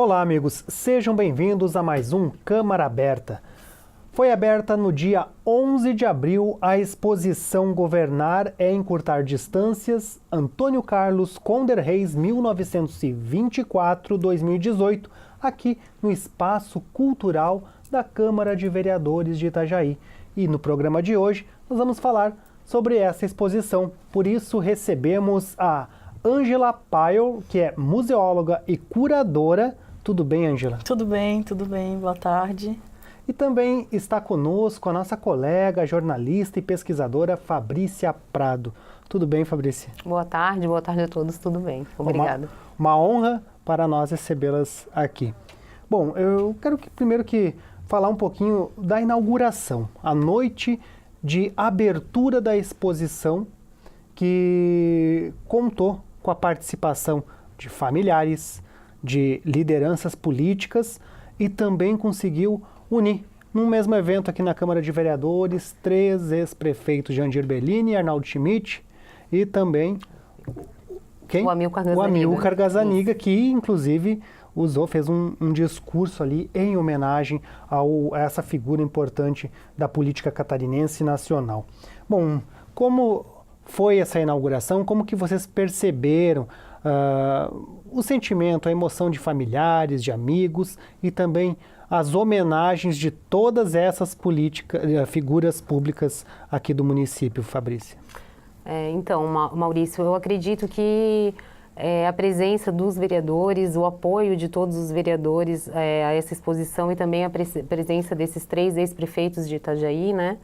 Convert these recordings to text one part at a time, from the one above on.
Olá, amigos. Sejam bem-vindos a mais um Câmara Aberta. Foi aberta no dia 11 de abril a exposição Governar é Encurtar Distâncias, Antônio Carlos Conder Reis, 1924-2018, aqui no Espaço Cultural da Câmara de Vereadores de Itajaí. E no programa de hoje nós vamos falar sobre essa exposição. Por isso recebemos a Ângela Pyle, que é museóloga e curadora. Tudo bem, Ângela? Tudo bem, boa tarde. E também está conosco a nossa colega, jornalista e pesquisadora Fabrícia Prado. Tudo bem, Fabrícia? Boa tarde a todos, tudo bem. Obrigada. Uma honra para nós recebê-las aqui. Bom, eu quero primeiro falar um pouquinho da inauguração, a noite de abertura da exposição, que contou com a participação de familiares, de lideranças políticas e também conseguiu unir num mesmo evento aqui na Câmara de Vereadores 3 ex-prefeitos, Jandir Bellini, Arnaldo Schmidt e também quem? O Amilcar Gazzaniga, que inclusive fez um discurso ali em homenagem a essa figura importante da política catarinense e nacional. Bom, como foi essa inauguração? Como que vocês perceberam o sentimento, a emoção de familiares, de amigos e também as homenagens de todas essas figuras públicas aqui do município, Fabrícia? Então, Maurício, eu acredito que a presença dos vereadores, o apoio de todos os vereadores a essa exposição e também a presença desses 3 ex-prefeitos de Itajaí, né?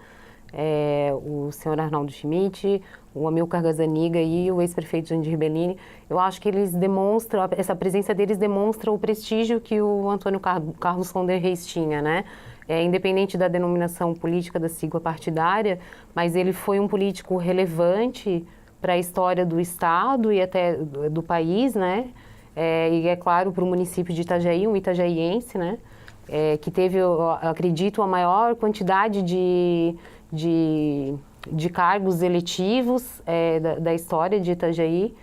O senhor Arnaldo Schmidt, o Amilcar Gazzaniga e o ex-prefeito Jandir Bellini, eu acho que eles demonstram, essa presença deles demonstra o prestígio que o Antônio Carlos Conder Reis tinha, né? Independente da denominação política da sigla partidária, mas ele foi um político relevante para a história do Estado e até do país, né? E é claro, para o município de Itajaí, um itajaiense, né? Que teve, eu acredito, a maior quantidade de cargos eletivos da história de Itajaí,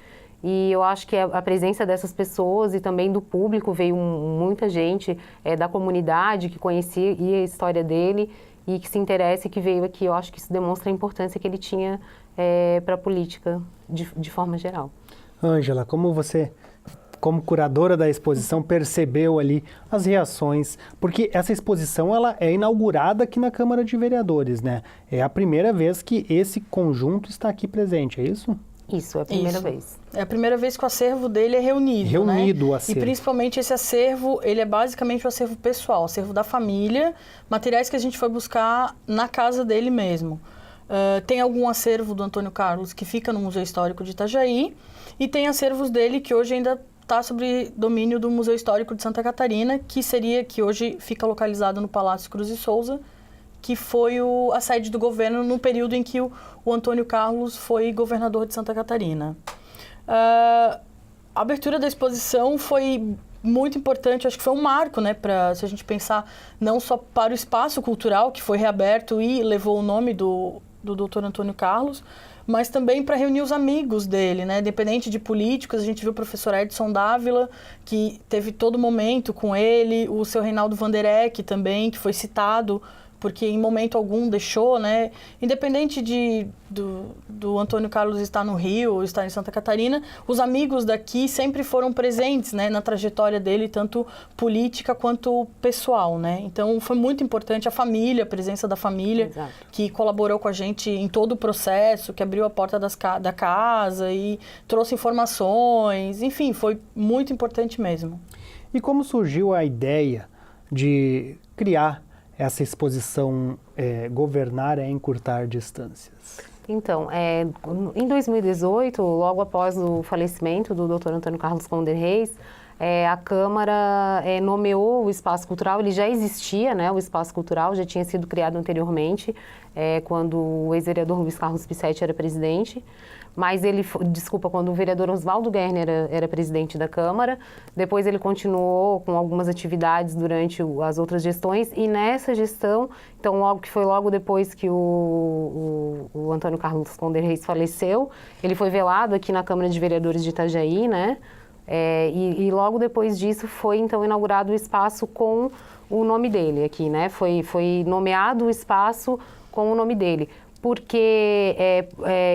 e eu acho que a presença dessas pessoas e também do público, veio muita gente da comunidade que conhecia a história dele e que se interessa e que veio aqui. Eu acho que isso demonstra a importância que ele tinha para a política de forma geral. Ângela, como você, como curadora da exposição, percebeu ali as reações? Porque essa exposição ela é inaugurada aqui na Câmara de Vereadores, né? É a primeira vez que esse conjunto está aqui presente, é isso? Isso, é a primeira vez. É a primeira vez que o acervo dele é reunido, né? O acervo. E principalmente esse acervo, ele é basicamente o acervo pessoal, o acervo da família, materiais que a gente foi buscar na casa dele mesmo. Tem algum acervo do Antônio Carlos que fica no Museu Histórico de Itajaí e tem acervos dele que hoje ainda está sob domínio do Museu Histórico de Santa Catarina, que hoje fica localizado no Palácio Cruz e Souza, que foi a sede do governo no período em que o Antônio Carlos foi governador de Santa Catarina. A abertura da exposição foi muito importante, acho que foi um marco, né, se a gente pensar não só para o espaço cultural, que foi reaberto e levou o nome do Dr. Antônio Carlos, mas também para reunir os amigos dele, né? Independente de políticos, a gente viu o professor Edson Dávila, que teve todo momento com ele, o seu Reinaldo Vanderek também, que foi citado, porque em momento algum deixou, né? Independente do Antônio Carlos estar no Rio ou estar em Santa Catarina, os amigos daqui sempre foram presentes, né, na trajetória dele, tanto política quanto pessoal, né? Então foi muito importante a família, a presença da família, Exato, que colaborou com a gente em todo o processo, que abriu a porta da casa e trouxe informações, enfim, foi muito importante mesmo. E como surgiu a ideia de criar essa exposição Governar é Encurtar Distâncias? Então, em 2018, logo após o falecimento do Dr. Antônio Carlos Conder Reis, a Câmara nomeou o Espaço Cultural. Ele já existia, né? O Espaço Cultural já tinha sido criado anteriormente, quando o ex-vereador Luiz Carlos Pissetti era presidente. Mas quando o vereador Oswaldo Gerner era presidente da Câmara, depois ele continuou com algumas atividades durante as outras gestões, e nessa gestão, então logo depois que o Antônio Carlos Conder Reis faleceu, ele foi velado aqui na Câmara de Vereadores de Itajaí, né? E logo depois disso foi então inaugurado o espaço com o nome dele aqui, né? Foi nomeado o espaço com o nome dele, porque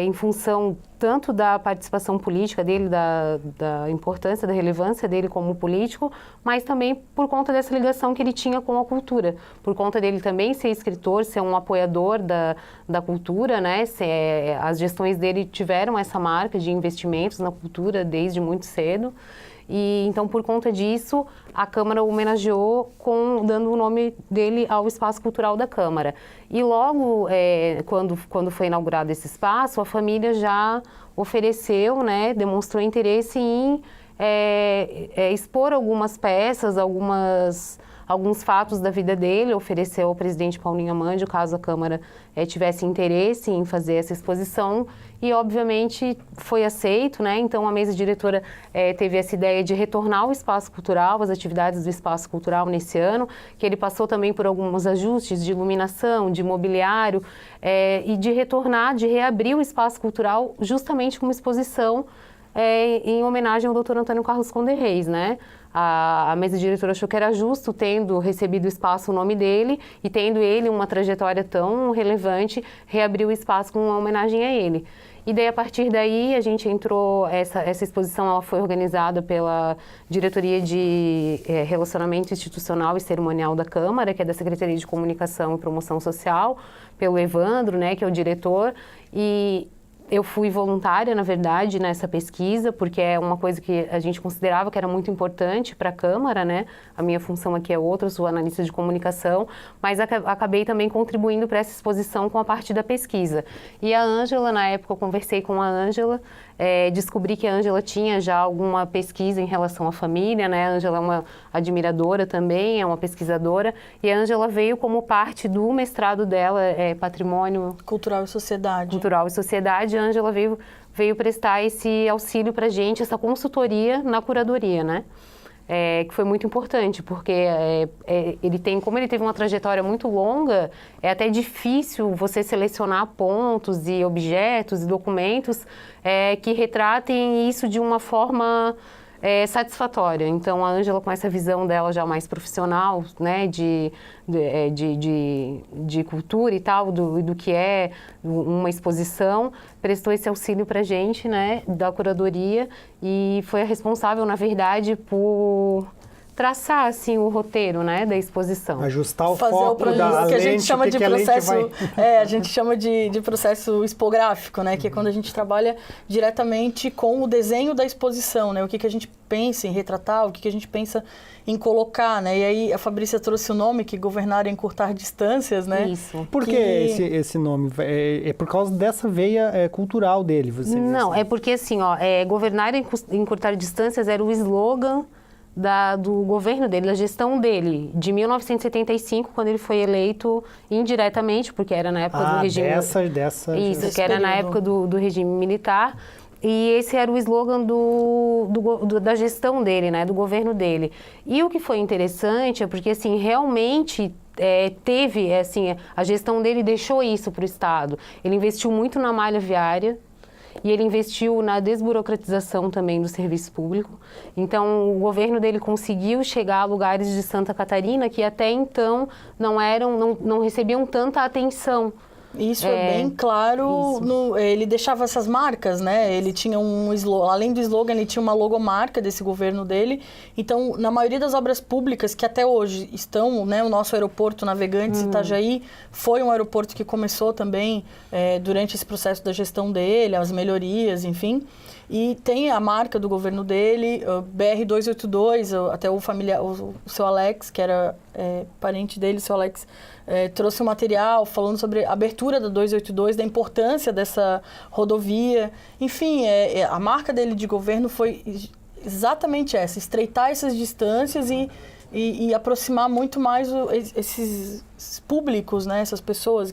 em função tanto da participação política dele, da importância, da relevância dele como político, mas também por conta dessa ligação que ele tinha com a cultura, por conta dele também ser escritor, ser um apoiador da cultura, né? As gestões dele tiveram essa marca de investimentos na cultura desde muito cedo. E então, por conta disso, a Câmara o homenageou dando o nome dele ao Espaço Cultural da Câmara. E logo, quando foi inaugurado esse espaço, a família já ofereceu, né, demonstrou interesse em expor algumas peças, alguns fatos da vida dele, ofereceu ao presidente Paulinho Amandio, caso a Câmara tivesse interesse em fazer essa exposição, e obviamente foi aceito, né? Então a mesa diretora teve essa ideia de retornar ao espaço cultural, as atividades do espaço cultural nesse ano, que ele passou também por alguns ajustes de iluminação, de mobiliário, e de retornar, de reabrir o espaço cultural justamente com uma exposição em homenagem ao Dr. Antônio Carlos Conde Reis, né? A mesa diretora achou que era justo, tendo recebido o espaço o nome dele e tendo ele uma trajetória tão relevante, reabrir o espaço com uma homenagem a ele. E daí, a partir daí, a gente entrou, essa exposição ela foi organizada pela Diretoria de Relacionamento Institucional e Cerimonial da Câmara, que é da Secretaria de Comunicação e Promoção Social, pelo Evandro, né, que é o diretor, e eu fui voluntária, na verdade, nessa pesquisa, porque é uma coisa que a gente considerava que era muito importante para a Câmara, né? A minha função aqui é outra, eu sou analista de comunicação, mas acabei também contribuindo para essa exposição com a parte da pesquisa. E a Ângela, na época, eu conversei com a Ângela, descobri que a Ângela tinha já alguma pesquisa em relação à família, né? A Ângela é uma admiradora também, é uma pesquisadora, e a Ângela veio como parte do mestrado dela, Patrimônio Cultural e Sociedade. Cultural e Sociedade. A Ângela veio prestar esse auxílio para a gente, essa consultoria na curadoria, né? Que foi muito importante, porque como ele teve uma trajetória muito longa, é até difícil você selecionar pontos e objetos e documentos que retratem isso de uma forma satisfatória. Então, a Ângela, com essa visão dela já mais profissional, né, de cultura e tal, do que é uma exposição, prestou esse auxílio para a gente, né, da curadoria, e foi a responsável, na verdade, por traçar, assim, o roteiro, né, da exposição. Ajustar o foco da lente, que a gente chama de processo, vai... a gente chama de processo expográfico, né, que é quando a gente trabalha diretamente com o desenho da exposição, né, o que a gente pensa em retratar, o que a gente pensa em colocar, né, e aí a Fabrícia trouxe o nome, que governar é encurtar distâncias, né. Isso. Por que esse nome? É por causa dessa veia cultural dele, você Não, disse. é porque assim, governar é encurtar distâncias era o slogan do governo dele, da gestão dele, de 1975, quando ele foi eleito indiretamente, porque era na época do regime... Isso, que era na época do regime militar. E esse era o slogan da gestão dele, né, do governo dele. E o que foi interessante é porque, assim, realmente... teve, assim, a gestão dele deixou isso para o Estado. Ele investiu muito na malha viária, e ele investiu na desburocratização também do serviço público. Então, o governo dele conseguiu chegar a lugares de Santa Catarina que até então não recebiam tanta atenção. Isso é bem claro, ele deixava essas marcas, né? Ele tinha um slogan, além do slogan, ele tinha uma logomarca desse governo dele. Então, na maioria das obras públicas que até hoje estão, né? O nosso aeroporto Navegantes Itajaí foi um aeroporto que começou também durante esse processo da gestão dele, as melhorias, enfim. E tem a marca do governo dele, BR-282, até o seu Alex, que era parente dele, o seu Alex, trouxe um material falando sobre a abertura da 282, da importância dessa rodovia. Enfim, a marca dele de governo foi exatamente essa, estreitar essas distâncias e aproximar muito mais esses públicos, né, essas pessoas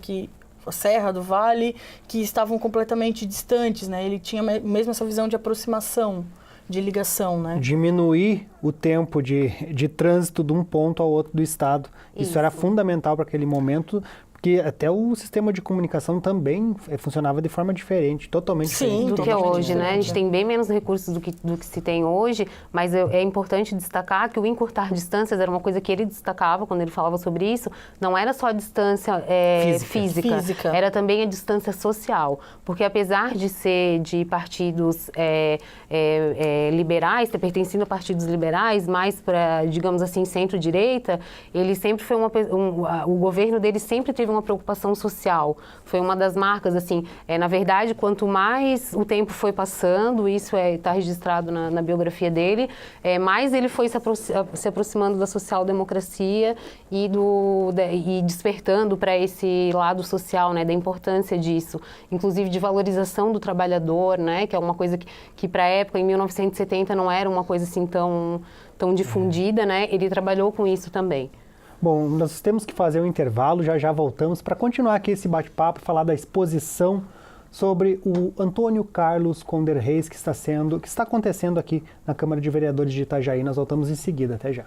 a Serra do Vale, que estavam completamente distantes, né? Ele tinha mesmo essa visão de aproximação, de ligação, né? Diminuir o tempo de trânsito de um ponto ao outro do estado. Isso era fundamental para aquele momento, Porque até o sistema de comunicação também funcionava de forma diferente, totalmente diferente. Do que é totalmente hoje, né? A gente diferente. tem bem menos recursos do que se tem hoje, mas é importante destacar que o encurtar distâncias era uma coisa que ele destacava quando ele falava sobre isso, não era só a distância física, era também a distância social, porque apesar de ser de partidos liberais, ter pertencido a partidos liberais, mais para, digamos assim, centro-direita, ele sempre foi o governo dele sempre teve uma preocupação social. Foi uma das marcas, assim, na verdade, quanto mais o tempo foi passando, isso está registrado na biografia dele, mais ele foi se aproximando da social-democracia e despertando para esse lado social, né, da importância disso, inclusive de valorização do trabalhador, né, que é uma coisa que para a época, em 1970, não era uma coisa assim tão difundida, né, ele trabalhou com isso também. Bom, nós temos que fazer um intervalo, já voltamos para continuar aqui esse bate-papo e falar da exposição sobre o Antônio Carlos Conder Reis que está acontecendo aqui na Câmara de Vereadores de Itajaí. Nós voltamos em seguida, até já.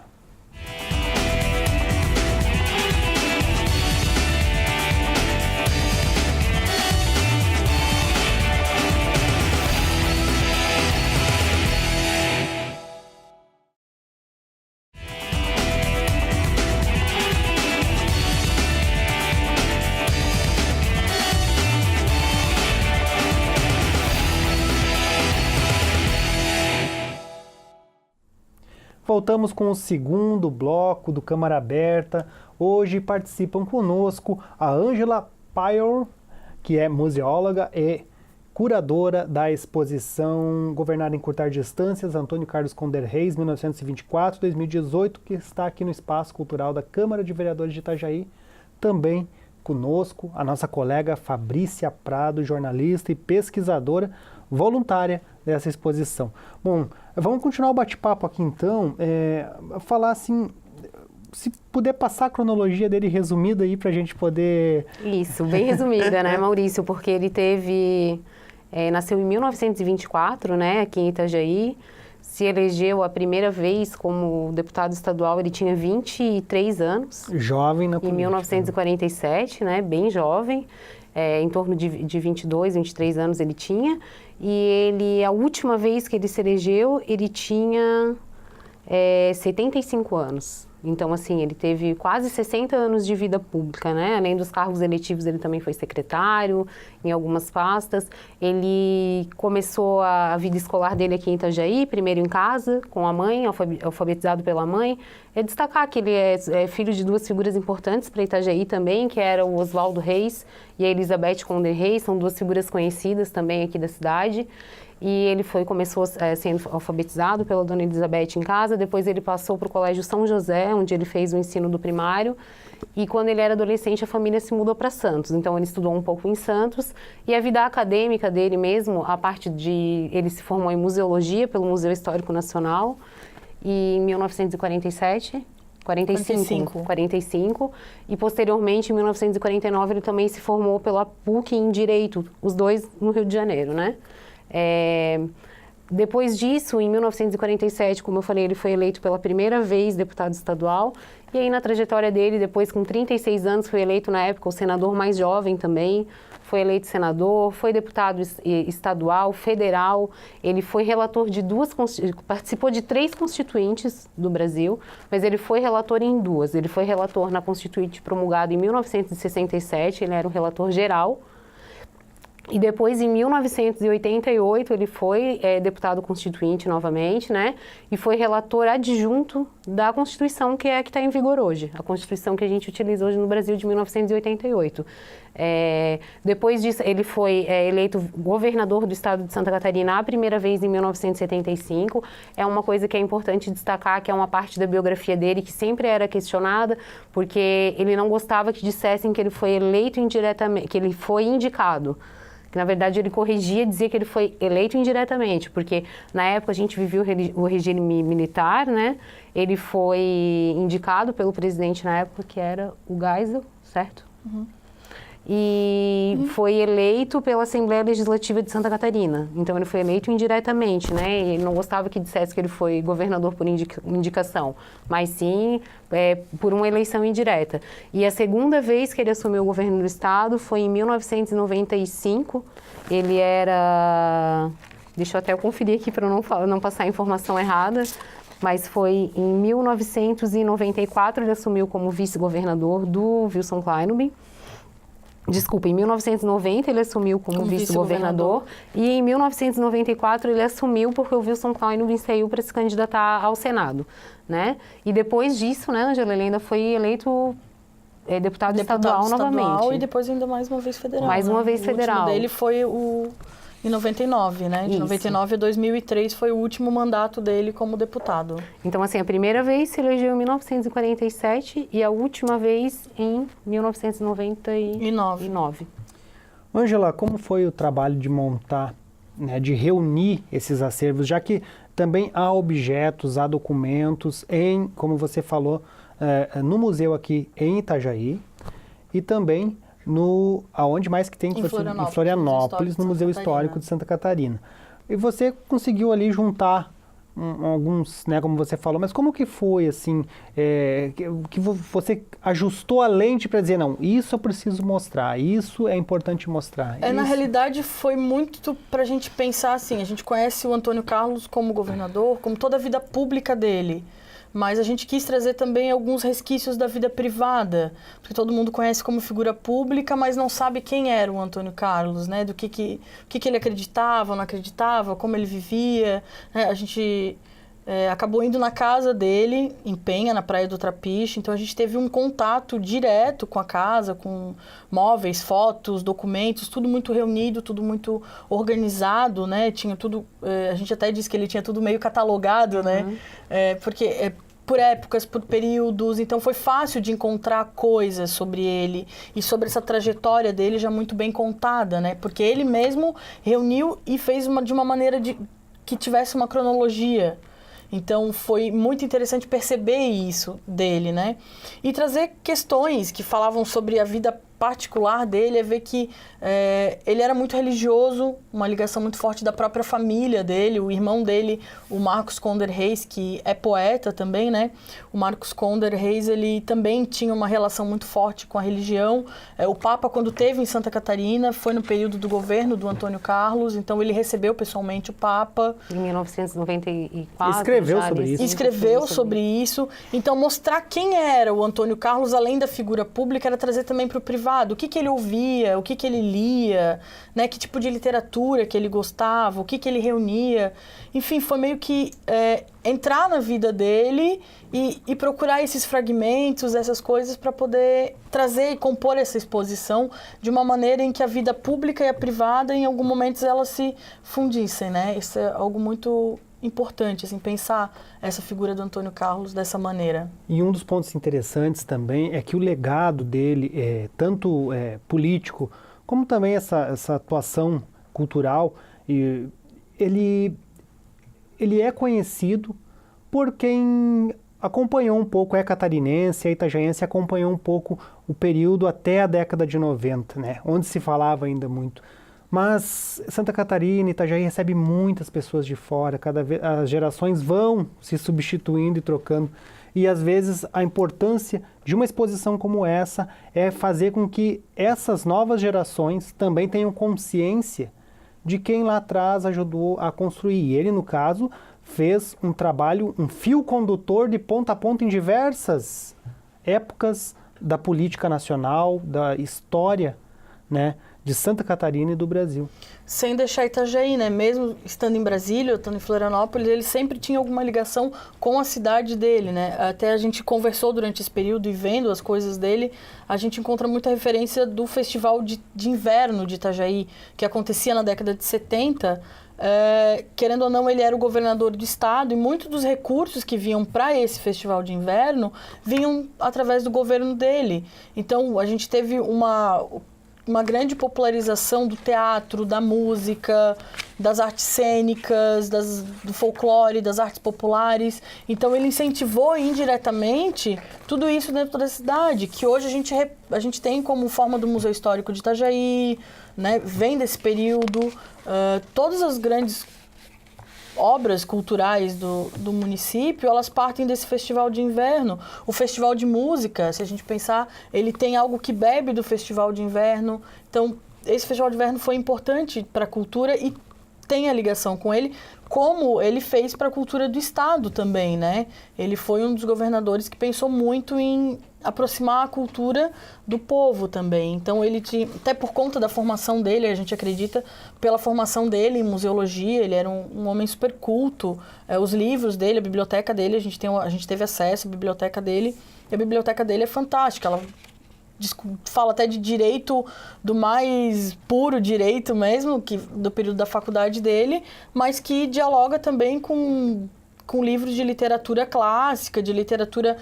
Voltamos com o segundo bloco do Câmara Aberta. Hoje participam conosco a Ângela Paior, que é museóloga e curadora da exposição Governar e Encurtar Distâncias, Antônio Carlos Conder Reis, 1924-2018, que está aqui no Espaço Cultural da Câmara de Vereadores de Itajaí. Também conosco a nossa colega Fabrícia Prado, jornalista e pesquisadora voluntária dessa exposição. Bom, vamos continuar o bate-papo aqui então, falar assim, se puder passar a cronologia dele resumida aí para a gente poder... Isso, bem resumida, né, Maurício, porque ele nasceu em 1924, né, aqui em Itajaí, se elegeu a primeira vez como deputado estadual, ele tinha 23 anos. Jovem na política. Em 1947, né, bem jovem, em torno de 22, 23 anos ele tinha. E a última vez que ele se elegeu, ele tinha 75 anos. Então, assim, ele teve quase 60 anos de vida pública, né? Além dos cargos eletivos, ele também foi secretário em algumas pastas. Ele começou a vida escolar dele aqui em Itajaí, primeiro em casa, com a mãe, alfabetizado pela mãe. Destacar que ele é filho de duas figuras importantes para Itajaí também, que era o Oswaldo Reis e a Elizabeth Conder Reis, são duas figuras conhecidas também aqui da cidade. E ele começou sendo alfabetizado pela dona Elizabeth em casa, depois ele passou para o Colégio São José, onde ele fez o ensino do primário, e quando ele era adolescente a família se mudou para Santos, então ele estudou um pouco em Santos, e a vida acadêmica dele mesmo, ele se formou em museologia pelo Museu Histórico Nacional, e em 1945, e posteriormente, em 1949, ele também se formou pela PUC em Direito, os dois no Rio de Janeiro, né? Depois disso, em 1947, como eu falei, ele foi eleito pela primeira vez deputado estadual, e aí na trajetória dele, depois com 36 anos, foi eleito na época o senador mais jovem também, foi eleito senador, foi deputado estadual, federal, ele foi relator de participou de 3 constituintes do Brasil, mas ele foi relator em 2. Ele foi relator na constituinte promulgada em 1967, ele era um relator geral. E depois, em 1988, ele foi deputado constituinte novamente, né? E foi relator adjunto da Constituição que está em vigor hoje. A Constituição que a gente utiliza hoje no Brasil de 1988. Depois disso, ele foi eleito governador do estado de Santa Catarina a primeira vez em 1975. É uma coisa que é importante destacar, que é uma parte da biografia dele que sempre era questionada, porque ele não gostava que dissessem que ele foi eleito indiretamente, que ele foi indicado. Na verdade, ele corrigia, dizia que ele foi eleito indiretamente, porque na época a gente vivia o regime militar, né? Ele foi indicado pelo presidente na época, que era o Geisel, certo? Uhum. e foi eleito pela Assembleia Legislativa de Santa Catarina. Então, ele foi eleito indiretamente, né? Ele não gostava que dissesse que ele foi governador por indicação, mas sim por uma eleição indireta. E a segunda vez que ele assumiu o governo do estado foi em 1995. Ele era... Deixa eu até conferir aqui para não passar a informação errada. Mas foi em 1994 ele assumiu como vice-governador do Wilson Kleinobi. Desculpa, em 1990 ele assumiu como vice-governador e em 1994 ele assumiu porque o Wilson Kleinobi saiu para se candidatar ao Senado, né? E depois disso, né, Ângela, ele ainda foi eleito deputado estadual novamente. E depois ainda mais uma vez federal. Mais uma vez federal. O último dele foi em 99, né? De Isso. 99 a 2003 foi o último mandato dele como deputado. Então, assim, a primeira vez se elegeu em 1947 e a última vez em 1999. Ângela, como foi o trabalho de montar, né, de reunir esses acervos, já que também há objetos, há documentos como você falou, no museu aqui em Itajaí e também aonde mais que tem? Em Florianópolis, no Museu Histórico de Santa Catarina. E você conseguiu ali juntar alguns, né, como você falou, mas como que foi, assim, que você ajustou a lente para dizer, não, isso eu preciso mostrar, isso é importante mostrar? Na realidade, foi muito para a gente pensar assim, a gente conhece o Antônio Carlos como governador, como toda a vida pública dele. Mas a gente quis trazer também alguns resquícios da vida privada, porque todo mundo conhece como figura pública, mas não sabe quem era o Antônio Carlos, né? Do que ele acreditava, não acreditava, como ele vivia. A gente acabou indo na casa dele, em Penha, na Praia do Trapiche, então a gente teve um contato direto com a casa, com móveis, fotos, documentos, tudo muito reunido, tudo muito organizado, né? Tinha tudo, a gente até disse que ele tinha tudo meio catalogado, né? Porque por épocas, por períodos, então foi fácil de encontrar coisas sobre ele e sobre essa trajetória dele já muito bem contada, né? Porque ele mesmo reuniu e fez de uma maneira que tivesse uma cronologia. Então, foi muito interessante perceber isso dele, né? E trazer questões que falavam sobre a vida particular dele, é ver que ele era muito religioso, uma ligação muito forte da própria família dele, o irmão dele, o Marcos Conder Reis, que é poeta também, né? O Marcos Conder Reis, ele também tinha uma relação muito forte com a religião. O Papa, quando esteve em Santa Catarina, foi no período do governo do Antônio Carlos, então ele recebeu pessoalmente o Papa. Em 1994. Escreveu sobre isso. Então, mostrar quem era o Antônio Carlos, além da figura pública, era trazer também para o privado. O que ele ouvia, o que ele lia, né? Que tipo de literatura que ele gostava, o que ele reunia. Enfim, foi meio que entrar na vida dele e procurar esses fragmentos, essas coisas, para poder trazer e compor essa exposição de uma maneira em que a vida pública e a privada, em algum momento, elas se fundissem, né? Isso é algo muito importante, assim, pensar essa figura do Antônio Carlos dessa maneira. E um dos pontos interessantes também é que o legado dele, tanto político, como também essa atuação cultural, ele é conhecido por quem acompanhou um pouco, catarinense, itajaense, acompanhou um pouco o período até a década de 90, né, onde se falava ainda muito. Mas Santa Catarina, Itajaí recebe muitas pessoas de fora, cada vez as gerações vão se substituindo e trocando. E às vezes a importância de uma exposição como essa é fazer com que essas novas gerações também tenham consciência de quem lá atrás ajudou a construir. E ele, no caso, fez um trabalho, um fio condutor de ponta a ponta em diversas épocas da política nacional, da história, né, de Santa Catarina e do Brasil. Sem deixar Itajaí, né? Mesmo estando em Brasília, estando em Florianópolis, ele sempre tinha alguma ligação com a cidade dele, né? Até a gente conversou durante esse período e vendo as coisas dele, a gente encontra muita referência do Festival de Inverno de Itajaí, que acontecia na década de 70. Querendo ou não, ele era o governador do estado e muitos dos recursos que vinham para esse Festival de Inverno vinham através do governo dele. Então, a gente teve uma grande popularização do teatro, da música, das artes cênicas, do folclore, das artes populares. Então, ele incentivou indiretamente tudo isso dentro da cidade, que hoje a gente tem como forma do Museu Histórico de Itajaí, né? Vem desse período. Todas as grandes obras culturais do município, elas partem desse festival de inverno. O festival de música, se a gente pensar, ele tem algo que bebe do festival de inverno. Então, esse festival de inverno foi importante para a cultura e tem a ligação com ele, como ele fez para a cultura do Estado também, né? Ele foi um dos governadores que pensou muito em aproximar a cultura do povo também. Então, ele tinha, até por conta da formação dele, a gente acredita, pela formação dele em museologia, ele era um homem super culto. Os livros dele, a biblioteca dele, a gente teve acesso à biblioteca dele, e a biblioteca dele é fantástica. Ela fala até de direito, do mais puro direito mesmo, do período da faculdade dele, mas que dialoga também com livros de literatura clássica, de literatura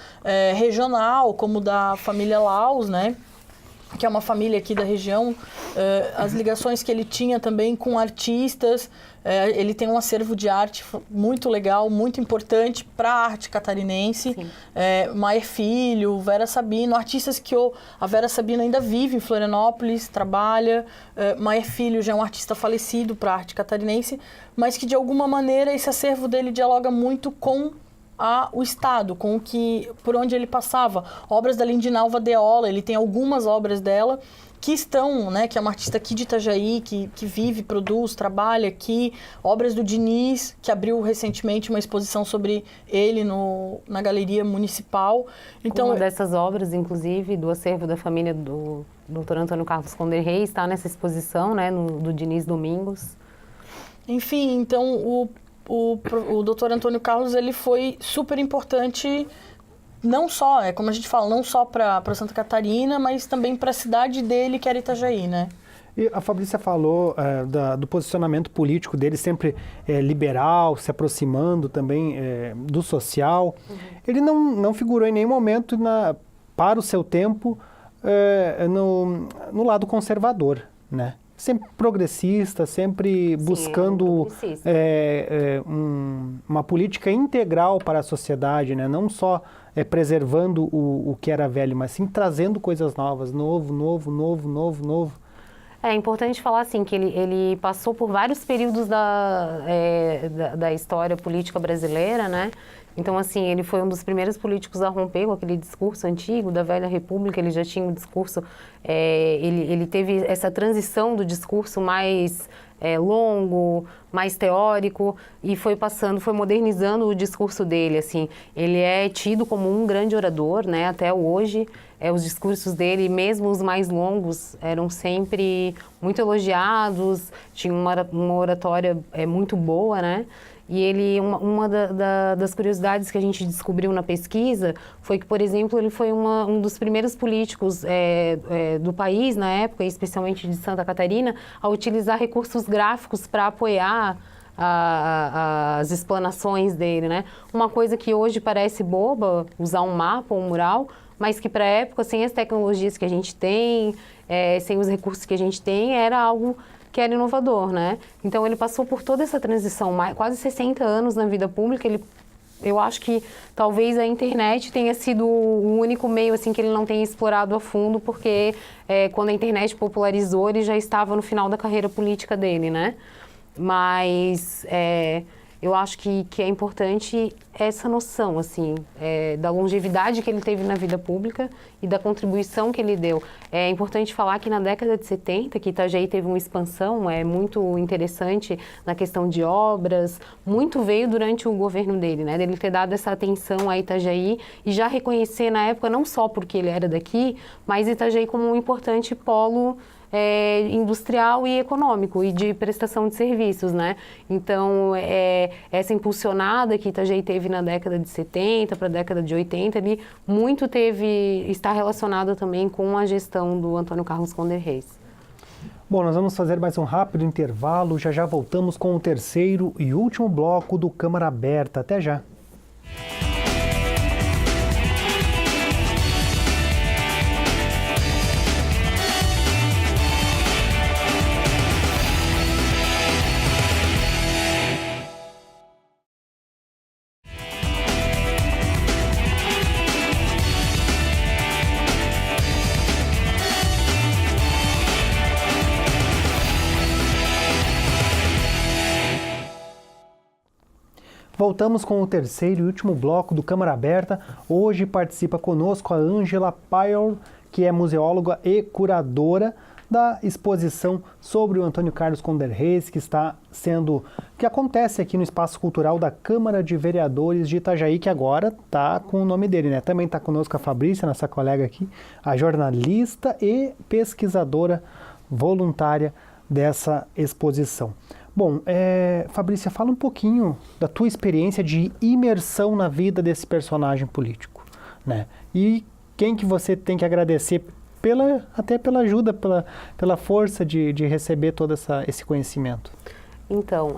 regional, como da família Laus, né? Que é uma família aqui da região, as ligações que ele tinha também com artistas. Ele tem um acervo de arte muito legal, muito importante para a arte catarinense. Maier Filho, Vera Sabino, artistas que a Vera Sabino ainda vive em Florianópolis, trabalha. Maier Filho já é um artista falecido para a arte catarinense, mas que de alguma maneira esse acervo dele dialoga muito com o Estado, por onde ele passava. Obras da Lindinalva Deola, ele tem algumas obras dela que estão, né, que é uma artista aqui de Itajaí, que vive, produz, trabalha aqui. Obras do Diniz, que abriu recentemente uma exposição sobre ele na Galeria Municipal. Então, uma dessas obras, inclusive, do acervo da família do Dr. Antônio Carlos Conder Reis, está nessa exposição, né, do Diniz Domingos. Enfim, então o Dr. Antônio Carlos, ele foi super importante, não só, como a gente fala, não só para Santa Catarina, mas também para a cidade dele, que era Itajaí, né? E a Fabrícia falou do posicionamento político dele, sempre liberal, se aproximando também do social. Uhum. Ele não figurou em nenhum momento, para o seu tempo, no lado conservador, né? Sempre progressista, sempre buscando uma política integral para a sociedade, né? Não só preservando o que era velho, mas sim trazendo coisas novas, novo. É importante falar assim que ele passou por vários períodos da história política brasileira, né? Então, assim, ele foi um dos primeiros políticos a romper com aquele discurso antigo da velha república. Ele já tinha um discurso, ele teve essa transição do discurso mais longo, mais teórico, e foi modernizando o discurso dele, assim. Ele é tido como um grande orador, né, até hoje. Os discursos dele, mesmo os mais longos, eram sempre muito elogiados, tinha uma oratória muito boa, né? E ele, uma das curiosidades que a gente descobriu na pesquisa foi que, por exemplo, ele foi um dos primeiros políticos do país na época, especialmente de Santa Catarina, a utilizar recursos gráficos para apoiar as explanações dele, né? Uma coisa que hoje parece boba, usar um mapa ou um mural, mas que para a época, sem as tecnologias que a gente tem, sem os recursos que a gente tem, era algo que era inovador, né? Então, ele passou por toda essa transição, quase 60 anos na vida pública. Eu acho que talvez a internet tenha sido o único meio assim que ele não tenha explorado a fundo, porque quando a internet popularizou, ele já estava no final da carreira política dele, né? Mas eu acho que é importante essa noção, assim, da longevidade que ele teve na vida pública e da contribuição que ele deu. É importante falar que na década de 70, que Itajaí teve uma expansão muito interessante na questão de obras, muito veio durante o governo dele, né? Dele ter dado essa atenção a Itajaí e já reconhecer na época, não só porque ele era daqui, mas Itajaí como um importante polo industrial e econômico e de prestação de serviços, né? Então, essa impulsionada que Itajaí teve na década de 70 para a década de 80, ali, muito está relacionada também com a gestão do Antônio Carlos Conder Reis. Bom, nós vamos fazer mais um rápido intervalo, já voltamos com o terceiro e último bloco do Câmara Aberta. Até já! Voltamos com o terceiro e último bloco do Câmara Aberta. Hoje participa conosco a Ângela Paiol, que é museóloga e curadora da exposição sobre o Antônio Carlos Conder Reis, que acontece aqui no Espaço Cultural da Câmara de Vereadores de Itajaí, que agora está com o nome dele, né? Também está conosco a Fabrícia, nossa colega aqui, a jornalista e pesquisadora voluntária dessa exposição. Bom, Fabrícia, fala um pouquinho da tua experiência de imersão na vida desse personagem político, né? E quem que você tem que agradecer até pela ajuda, pela força de receber todo esse conhecimento. Então,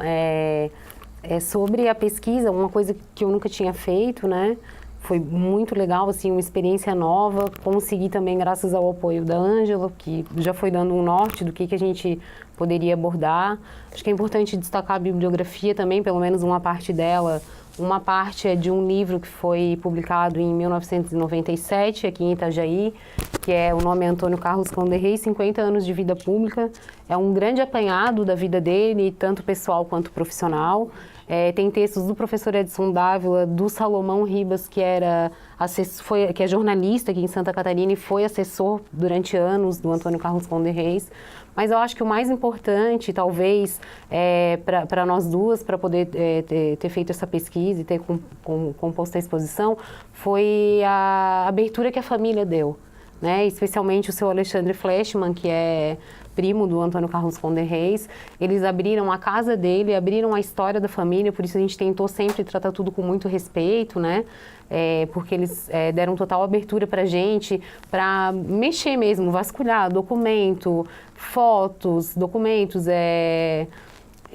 sobre a pesquisa, uma coisa que eu nunca tinha feito, né? Foi muito legal, assim, uma experiência nova. Consegui também, graças ao apoio da Ângela, que já foi dando um norte do que a gente poderia abordar. Acho que é importante destacar a bibliografia também, pelo menos uma parte dela. Uma parte é de um livro que foi publicado em 1997, aqui em Itajaí, que o nome é Antônio Carlos Conder Reis, 50 anos de vida pública. É um grande apanhado da vida dele, tanto pessoal quanto profissional. Tem textos do professor Edson Dávila, do Salomão Ribas, que é jornalista aqui em Santa Catarina e foi assessor durante anos do Antônio Carlos Conder Reis. Mas eu acho que o mais importante, talvez, para nós duas, para poder ter feito essa pesquisa e ter composto a exposição, foi a abertura que a família deu, né? Especialmente o seu Alexandre Fleshman, que é primo do Antônio Carlos Conder Reis. Eles abriram a casa dele, abriram a história da família, por isso a gente tentou sempre tratar tudo com muito respeito, né? Porque eles deram total abertura para a gente, para mexer mesmo, vasculhar documento, fotos, documentos,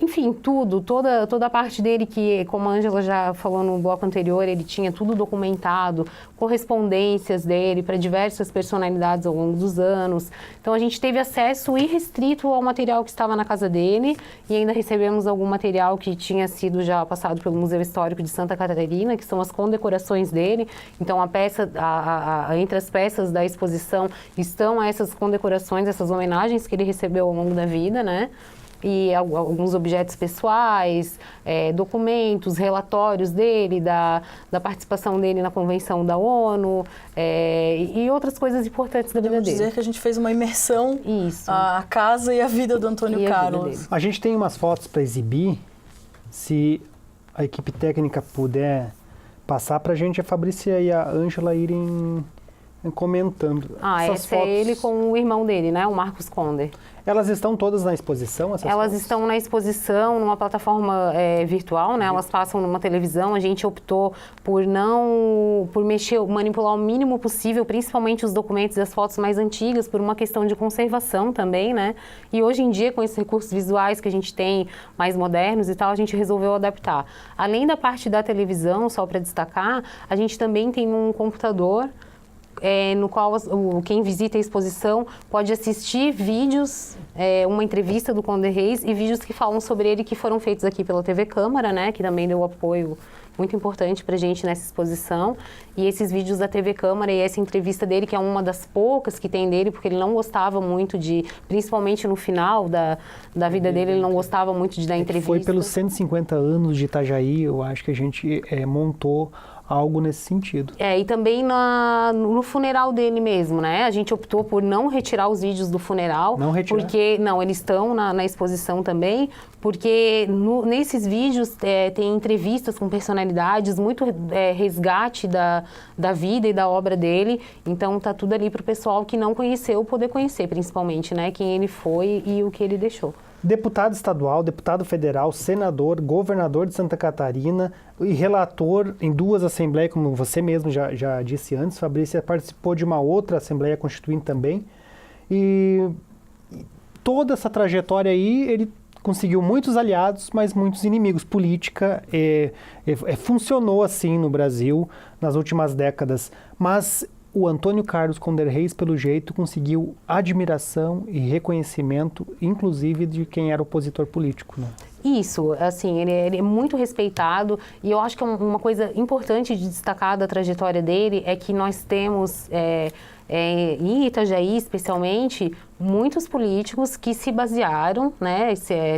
enfim, toda a parte dele que, como a Ângela já falou no bloco anterior, ele tinha tudo documentado, correspondências dele para diversas personalidades ao longo dos anos. Então a gente teve acesso irrestrito ao material que estava na casa dele e ainda recebemos algum material que tinha sido já passado pelo Museu Histórico de Santa Catarina, que são as condecorações dele. Então entre as peças da exposição estão essas condecorações, essas homenagens que ele recebeu ao longo da vida, né? E alguns objetos pessoais, documentos, relatórios dele, da participação dele na Convenção da ONU e outras coisas importantes da vida dele. Dizer que a gente fez uma imersão a casa e a vida do Antônio Carlos. A gente tem umas fotos para exibir, se a equipe técnica puder passar para a gente, a Fabrícia e a Ângela irem comentando. Essas fotos... ele com o irmão dele, né? O Marcos Conder. Elas estão todas na exposição? Elas estão na exposição, numa plataforma virtual, né? Elas passam numa televisão. A gente optou por manipular o mínimo possível, principalmente os documentos e as fotos mais antigas, por uma questão de conservação também, né? E hoje em dia, com esses recursos visuais que a gente tem, mais modernos e tal, a gente resolveu adaptar. Além da parte da televisão, só para destacar, a gente também tem um computador no qual quem visita a exposição pode assistir vídeos, uma entrevista do Conder Reis e vídeos que falam sobre ele que foram feitos aqui pela TV Câmara, né, que também deu apoio muito importante para a gente nessa exposição. E esses vídeos da TV Câmara e essa entrevista dele, que é uma das poucas que tem dele, porque ele não gostava muito principalmente no final da vida dele, ele não gostava muito de dar entrevista. Foi pelos 150 anos de Itajaí, eu acho que a gente montou algo nesse sentido. E também no funeral dele mesmo, né? A gente optou por não retirar os vídeos do funeral. Não retirar? Porque, não, eles estão na exposição também, porque nesses vídeos tem entrevistas com personalidades, muito resgate da vida e da obra dele. Então, tá tudo ali para o pessoal que não conheceu poder conhecer, principalmente, né? Quem ele foi e o que ele deixou. Deputado estadual, deputado federal, senador, governador de Santa Catarina e relator em 2 assembleias, como você mesmo já disse antes. Fabrícia participou de uma outra Assembleia Constituinte também. E toda essa trajetória aí, ele conseguiu muitos aliados, mas muitos inimigos. Política funcionou assim no Brasil nas últimas décadas, mas o Antônio Carlos Conder Reis, pelo jeito, conseguiu admiração e reconhecimento, inclusive de quem era opositor político, né? Isso, assim, ele é muito respeitado e eu acho que uma coisa importante de destacar da trajetória dele é que nós temos, em Itajaí especialmente, muitos políticos que se basearam, né,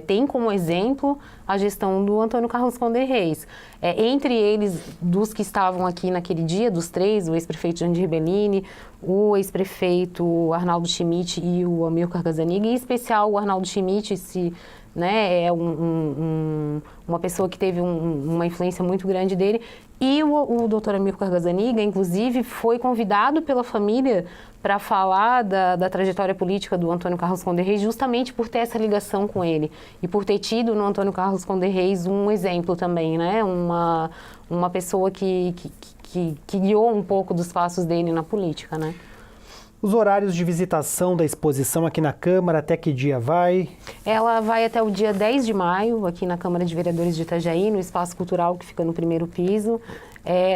tem como exemplo a gestão do Antônio Carlos Conder Reis. Entre eles, dos que estavam aqui naquele dia, dos três, o ex-prefeito Jandir Bellini, o ex-prefeito Arnaldo Schmidt e o Amilcar Gazzaniga, em especial o Arnaldo Schmidt, né, é uma pessoa que teve uma influência muito grande dele. E o doutor Amilcar Gazzaniga, inclusive, foi convidado pela família para falar da trajetória política do Antônio Carlos Conder Reis, justamente por ter essa ligação com ele e por ter tido no Antônio Carlos Conder Reis um exemplo também, né? Uma pessoa que guiou um pouco dos passos dele na política, né? Os horários de visitação da exposição aqui na Câmara, até que dia vai? Ela vai até o dia 10 de maio, aqui na Câmara de Vereadores de Itajaí, no Espaço Cultural, que fica no primeiro piso.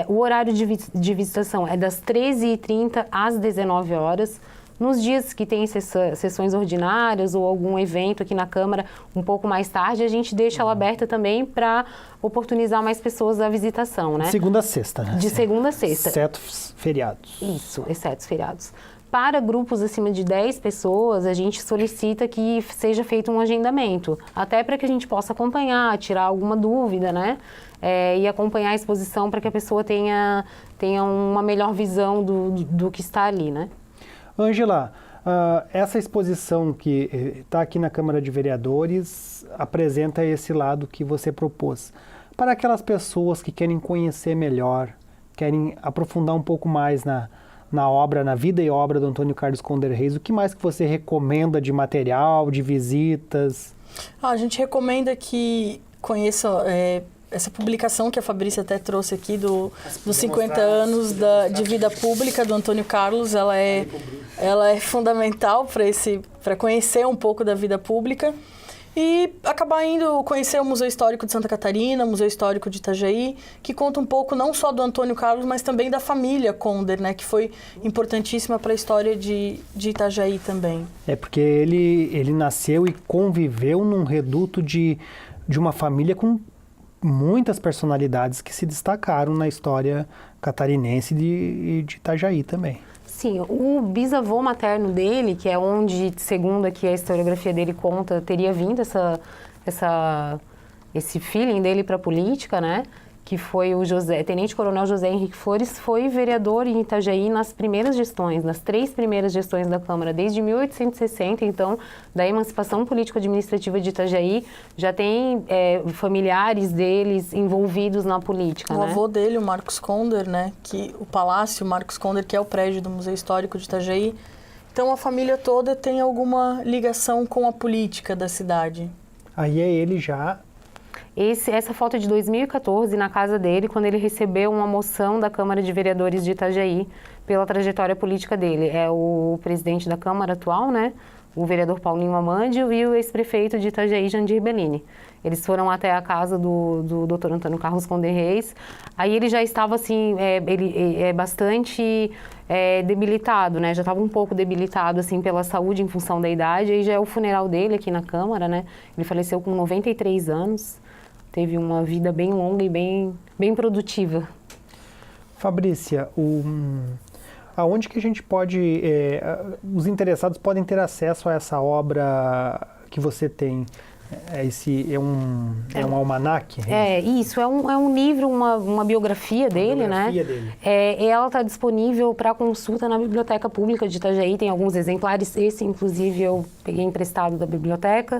O horário de visitação é das 13h30 às 19 horas. Nos dias que tem sessões ordinárias ou algum evento aqui na Câmara, um pouco mais tarde, a gente deixa ela aberta também para oportunizar mais pessoas a visitação, né? De segunda a sexta, né? De segunda a sexta. Exceto feriados. Isso, exceto feriados. Para grupos acima de 10 pessoas, a gente solicita que seja feito um agendamento, até para que a gente possa acompanhar, tirar alguma dúvida, né? E acompanhar a exposição para que a pessoa tenha uma melhor visão do que está ali, né? Ângela, essa exposição que está aqui na Câmara de Vereadores apresenta esse lado que você propôs. Para aquelas pessoas que querem conhecer melhor, querem aprofundar um pouco mais na obra, na vida e obra do Antônio Carlos Conder Reis, o que mais que você recomenda de material, de visitas? A gente recomenda que conheça essa publicação que a Fabrícia até trouxe aqui dos 50 anos de vida pública do Antônio Carlos. Ela é fundamental para conhecer um pouco da vida pública e acabar indo conhecer o Museu Histórico de Santa Catarina, o Museu Histórico de Itajaí, que conta um pouco não só do Antônio Carlos, mas também da família Conder, né, que foi importantíssima para a história de Itajaí também. Porque ele nasceu e conviveu num reduto de uma família com muitas personalidades que se destacaram na história catarinense de Itajaí também. Sim, o bisavô materno dele, que é onde, segundo aqui a historiografia dele conta, teria vindo esse feeling dele para a política, né? Que foi o Tenente-Coronel José Henrique Flores, foi vereador em Itajaí nas primeiras gestões, nas 3 primeiras gestões da Câmara, desde 1860, então, da emancipação político-administrativa de Itajaí, já tem familiares deles envolvidos na política, o né? avô dele, o Marcos Conder, né, que o Palácio Marcos Conder, que é o prédio do Museu Histórico de Itajaí, então a família toda tem alguma ligação com a política da cidade. Aí é ele já... Essa foto é de 2014, na casa dele, quando ele recebeu uma moção da Câmara de Vereadores de Itajaí pela trajetória política dele. É o presidente da Câmara atual, né? O vereador Paulinho Amandio e o ex-prefeito de Itajaí, Jandir Bellini. Eles foram até a casa do Dr. Antônio Carlos Conder Reis. Aí ele já estava, assim, ele é bastante debilitado, né? Já estava um pouco debilitado, assim, pela saúde em função da idade. Aí já é o funeral dele aqui na Câmara, né? Ele faleceu com 93 anos. Teve uma vida bem longa e bem produtiva. Fabrícia, aonde que a gente pode... os interessados podem ter acesso a essa obra que você tem? É um almanaque? Isso. É um livro, uma biografia dele, né? Ela está disponível para consulta na Biblioteca Pública de Itajaí. Tem alguns exemplares. Esse, inclusive, eu peguei emprestado da biblioteca.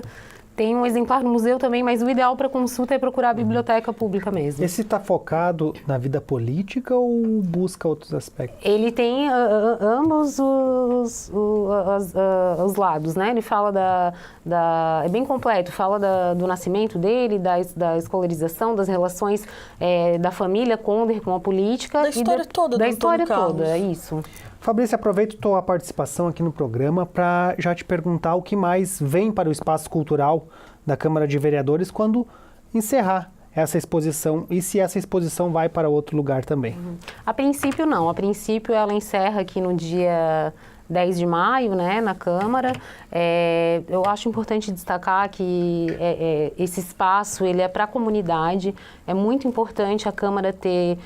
Tem um exemplar no museu também, mas o ideal para consulta é procurar a biblioteca pública mesmo. Esse está focado na vida política ou busca outros aspectos? Ele tem ambos os lados, né? Ele fala é bem completo, fala do nascimento dele, da escolarização, das relações da família Conder com a política. Da história toda do Da história Antônio Carlos. toda, é isso. Fabrícia, aproveito a tua participação aqui no programa para já te perguntar o que mais vem para o espaço cultural da Câmara de Vereadores quando encerrar essa exposição e se essa exposição vai para outro lugar também. A princípio não, a princípio ela encerra aqui no dia 10 de maio, né, na Câmara. Eu acho importante destacar que esse espaço ele é para a comunidade. É muito importante a Câmara ter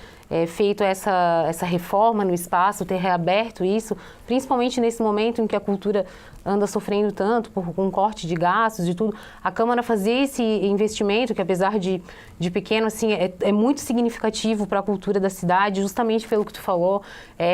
feito essa reforma no espaço, ter reaberto isso, principalmente nesse momento em que a cultura anda sofrendo tanto com corte de gastos e tudo. A Câmara fazer esse investimento, que apesar de pequeno, assim, é muito significativo para a cultura da cidade, justamente pelo que tu falou,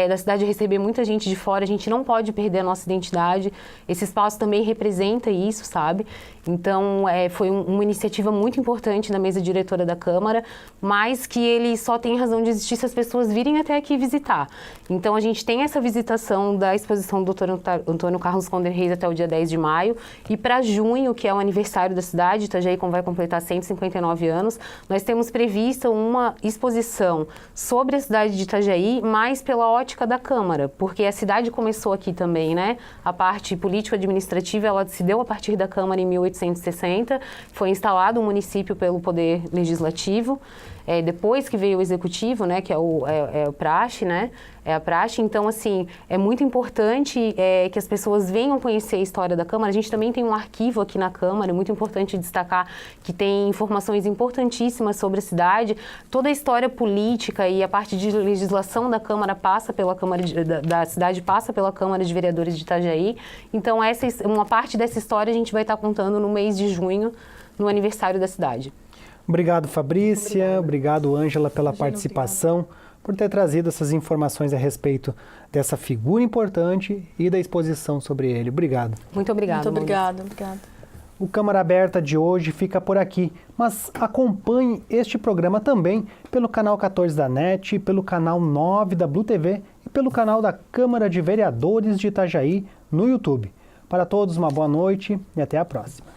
da cidade receber muita gente de fora, a gente não pode perder a nossa identidade. Esse espaço também representa isso, sabe? Então, foi uma iniciativa muito importante da mesa diretora da Câmara, mas que ele só tem razão de existir se as pessoas virem até aqui visitar. Então, a gente tem essa visitação da exposição do Dr. Antônio Carlos Conder Reis até o dia 10 de maio, e para junho, que é o aniversário da cidade, Itajaí vai completar 159 anos, nós temos prevista uma exposição sobre a cidade de Itajaí, mais pela ótica da Câmara, porque a cidade começou aqui também, né? A parte político-administrativa, ela se deu a partir da Câmara em 1860, foi instalado o município pelo Poder Legislativo, depois que veio o Executivo, né, que é o praxe, né? É a praxe. Então, assim, é muito importante que as pessoas venham conhecer a história da Câmara. A gente também tem um arquivo aqui na Câmara, é muito importante destacar que tem informações importantíssimas sobre a cidade. Toda a história política e a parte de legislação da Câmara passa pela Câmara da cidade, passa pela Câmara de Vereadores de Itajaí. Então, uma parte dessa história a gente vai estar contando no mês de junho, no aniversário da cidade. Obrigado, Fabrícia. Obrigado, Ângela, pela participação, por ter trazido essas informações a respeito dessa figura importante e da exposição sobre ele. Obrigado. Muito obrigada. Muito obrigada. Obrigada. O Câmara Aberta de hoje fica por aqui, mas acompanhe este programa também pelo canal 14 da NET, pelo canal 9 da Blue TV e pelo canal da Câmara de Vereadores de Itajaí no YouTube. Para todos, uma boa noite e até a próxima.